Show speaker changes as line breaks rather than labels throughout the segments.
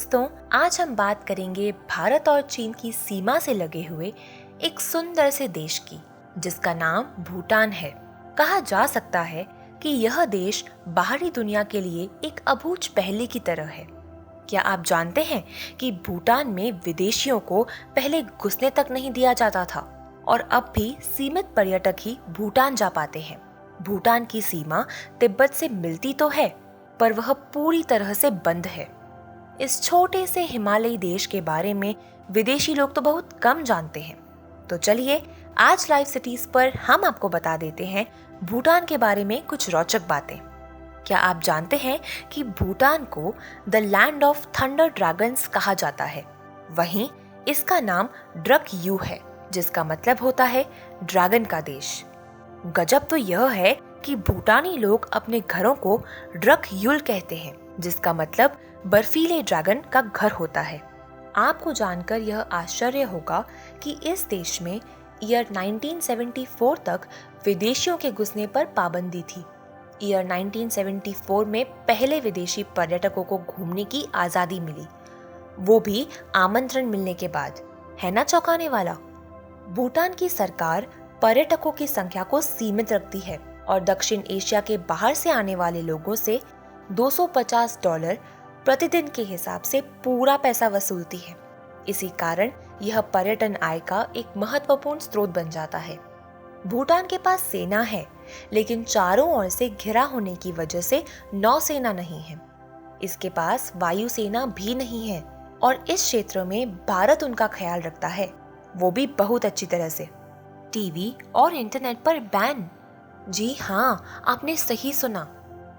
दोस्तों, आज हम बात करेंगे भारत और चीन की सीमा से लगे हुए एक सुंदर से देश की, जिसका नाम भूटान है। कहा जा सकता है कि यह देश बाहरी दुनिया के लिए एक अबूझ पहेली की तरह है। क्या आप जानते हैं कि भूटान में विदेशियों को पहले घुसने तक नहीं दिया जाता था और अब भी सीमित पर्यटक ही भूटान जा पाते हैं। भूटान की सीमा तिब्बत से मिलती तो है, पर वह पूरी तरह से बंद है। इस छोटे से हिमालयी देश के बारे में विदेशी लोग तो बहुत कम जानते हैं। तो चलिए आज लाइव सिटीज पर हम आपको बता देते हैं भूटान के बारे में कुछ रोचक बातें। क्या आप जानते हैं कि भूटान को the land of thunder dragons कहा जाता है? वहीं इसका नाम ड्रक यू है, जिसका मतलब होता है ड्रैगन का देश। गजब तो यह है कि भूटानी लोग अपने घरों को ड्रक युल कहते हैं, जिसका मतलब बर्फीले ड्रैगन का घर होता है। आपको जानकर यह आश्चर्य होगा कि इस देश में ईयर 1974 तक विदेशियों के घुसने पर पाबंदी थी। ईयर 1974 में पहले विदेशी पर्यटकों को घूमने की आज़ादी मिली, वो भी आमंत्रण मिलने के बाद। है ना चौंकाने वाला? भूटान की सरकार पर्यटकों की संख्या को सीमित रखती है और दक्षिण एशिया के बाहर से आने वाले लोगों से $250 प्रतिदिन के हिसाब से पूरा पैसा वसूलती है। इसी कारण यह पर्यटन आय का एक महत्वपूर्ण स्रोत बन जाता है। भूटान के पास सेना है, लेकिन चारों ओर से घिरा होने की वजह से नौसेना नहीं है। इसके पास वायुसेना भी नहीं है और इस क्षेत्र में भारत उनका ख्याल रखता है, वो भी बहुत अच्छी तरह से। टीवी और इंटरनेट पर बैन। जी हाँ, आपने सही सुना।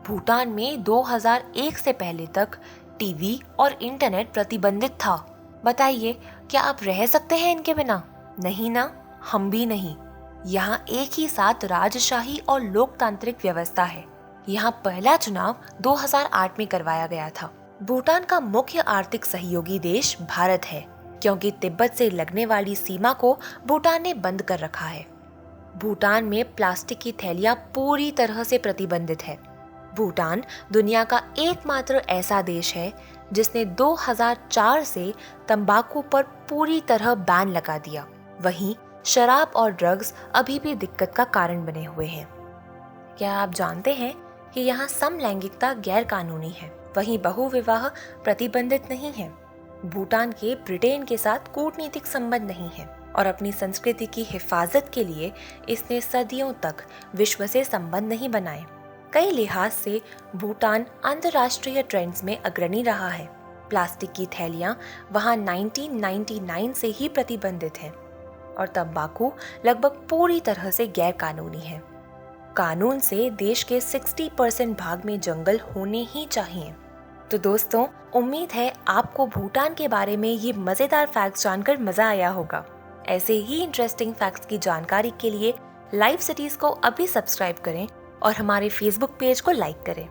भूटान में 2001 से पहले तक टीवी और इंटरनेट प्रतिबंधित था। बताइए, क्या आप रह सकते हैं इनके बिना? नहीं ना, हम भी नहीं। यहाँ एक ही साथ राजशाही और लोकतांत्रिक व्यवस्था है। यहाँ पहला चुनाव 2008 में करवाया गया था। भूटान का मुख्य आर्थिक सहयोगी देश भारत है, क्योंकि तिब्बत से लगने वाली सीमा को भूटान ने बंद कर रखा है। भूटान में प्लास्टिक की थैलियां पूरी तरह से प्रतिबंधित है। भूटान दुनिया का एकमात्र ऐसा देश है जिसने 2004 से तंबाकू पर पूरी तरह बैन लगा दिया। वहीं शराब और ड्रग्स अभी भी दिक्कत का कारण बने हुए हैं। क्या आप जानते हैं कि यहाँ समलैंगिकता गैर कानूनी है, वहीं बहुविवाह प्रतिबंधित नहीं है। भूटान के ब्रिटेन के साथ कूटनीतिक संबंध नहीं है और अपनी संस्कृति की हिफाजत के लिए इसने सदियों तक विश्व से संबंध नहीं बनाए। कई लिहाज से भूटान अंतर्राष्ट्रीय ट्रेंड्स में अग्रणी रहा है। प्लास्टिक की थैलियां वहां 1999 से ही प्रतिबंधित हैं और तंबाकू लगभग पूरी तरह से गैर कानूनी है। कानून से देश के 60% भाग में जंगल होने ही चाहिए। तो दोस्तों, उम्मीद है आपको भूटान के बारे में ये मजेदार फैक्ट्स जानकर मजा आया होगा। ऐसे ही इंटरेस्टिंग फैक्ट्स की जानकारी के लिए लाइव सिटीज को अभी सब्सक्राइब करें और हमारे फेसबुक पेज को लाइक करें।